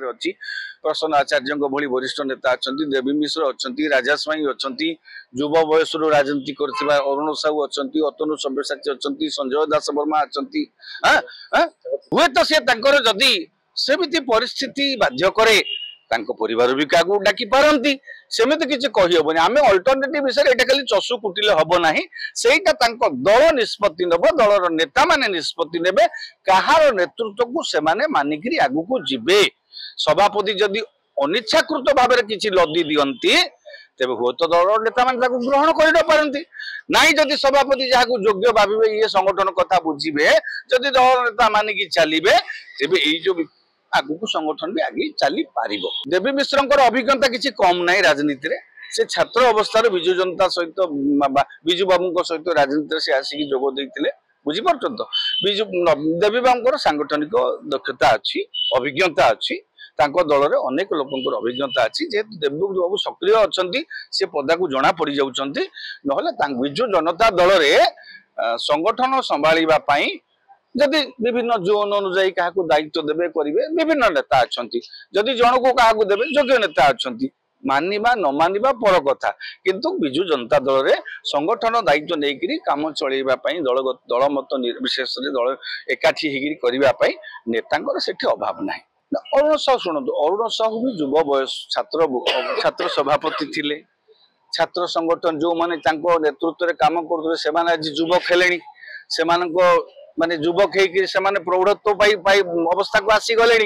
पाखे अच्छी प्रसन्न आचार्य भली वरिष्ठ नेता अच्छा देवी मिश्र अच्छा राजा स्वाई अच्छा युव बयस राजनीति कर अरुण साहू अच्छा अतनु सब्यसाची अच्छा संजय दास वर्मा अच्छा हुए तो सी जदि सेमती परिस्थिति बाध्य करे परिवार भी क्या डाकी पारती सेमती किसी कहीहबनी आम अल्टरनेटिव विषय ये खाली चषु कुटिले हम ना सेटा दल निष्पत्ति नब दलर नेता माने निष्पत्ति नेबे कहार नेतृत्व को से मानिक आगु को जीवे सभापति जदि अनिच्छाकृत भाव में किसी लदी दियंती तेरे हुए तो दल नेता मान ग्रहण कर पारती ना जदि सभापति जहाँ योग्य भावे ये संगठन कथा बुझे जदि दल नेता मानिक चलिए तेज जो आगु संगठन भी आगे चली पार देवी मिश्र अभिज्ञता किसी कम ना राजनीति रे से छात्र अवस्था विजु जनता सहित विजु बाबू सहित राजनीति से आसिक जोग देते बुझीपार तो विजु देवी बाबू सांगठनिक दक्षता अच्छी अभिज्ञता अच्छी दल में अनेक लोक अभिज्ञता अच्छी जेहेतु देवी बाबू सक्रिय अच्छा सी पदा को जना पड़ जाऊँच ना विजु जनता दल में संगठन संभाळा जदि विभिन्न जोन अनुजाई क्या दायित्व देवे करेंगे विभिन्न नेता अच्छा जदि जन को क्या देवे योग्य नेता अच्छा मानिबा न मानिबा पर कथा किंतु विजु जनता दल में संगठन दायित्व नहीं काम चलैवाई दल मत निर्विशेष दल एकाठी होगापी नेता से अभाव ना अरुण साहू शुणु अरुण साहू भी युव बयस छात्र सभापति थिले छात्र संगठन जो माने नेतृत्व में काम करते आज युवक हेले से माने युवक होकर प्रौढ़त्व अवस्था को आसीगले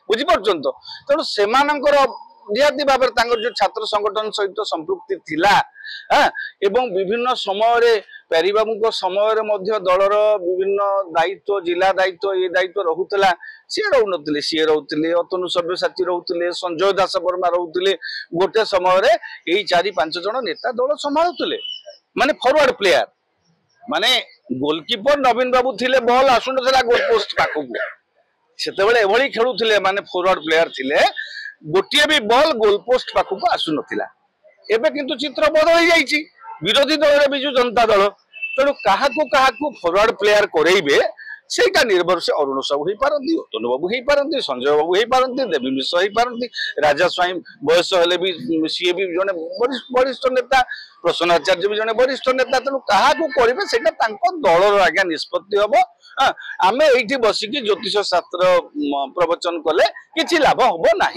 बुझीपार तो तेणु से निहाती भाव जो छात्र संगठन सहित संपृक्ति थिला एवं विभिन्न समय पेरीबाबू समय दलर विभिन्न दायित्व जिला दायित्व ये दायित्व रोला सी रोते सी रोते अतनु सब्यसाची रोते संजय दास वर्मा रोते गोटे समय यही 4-5 जन नेता दल संभालुले माने फॉरवर्ड प्लेयर माने गोलकीपर नवीन बाबू थिले बॉल आसुनथला गोल पोस्ट पाखु सेतेबेले एभली खेलुथिले माने फॉरवर्ड प्लेयर थिले गोटिए भी बॉल गोल पोस्ट पाखु आसुनथिला एबे किंतु चित्र बदल जाइछि विरोधी दल रे बिजु जनता दल तेणु काहाकु फॉरवर्ड प्लेयर करेइबे सेटा निर्भर से अरुण साहू हो पारती अतनु बाबू हो पारती संजय बाबू हो पारती देवी मिश्र हो पारती राजा स्वाई बयस हेले भी सी भी जड़े वरिष्ठ नेता प्रसन्न आचार्य भी जड़े वरिष्ठ नेता तेणु क्या करेंगे से दलर आज्ञा निष्पत्ति हम आम ये बसिकी ज्योतिष शास्त्र प्रवचन कले किसी लाभ हम ना।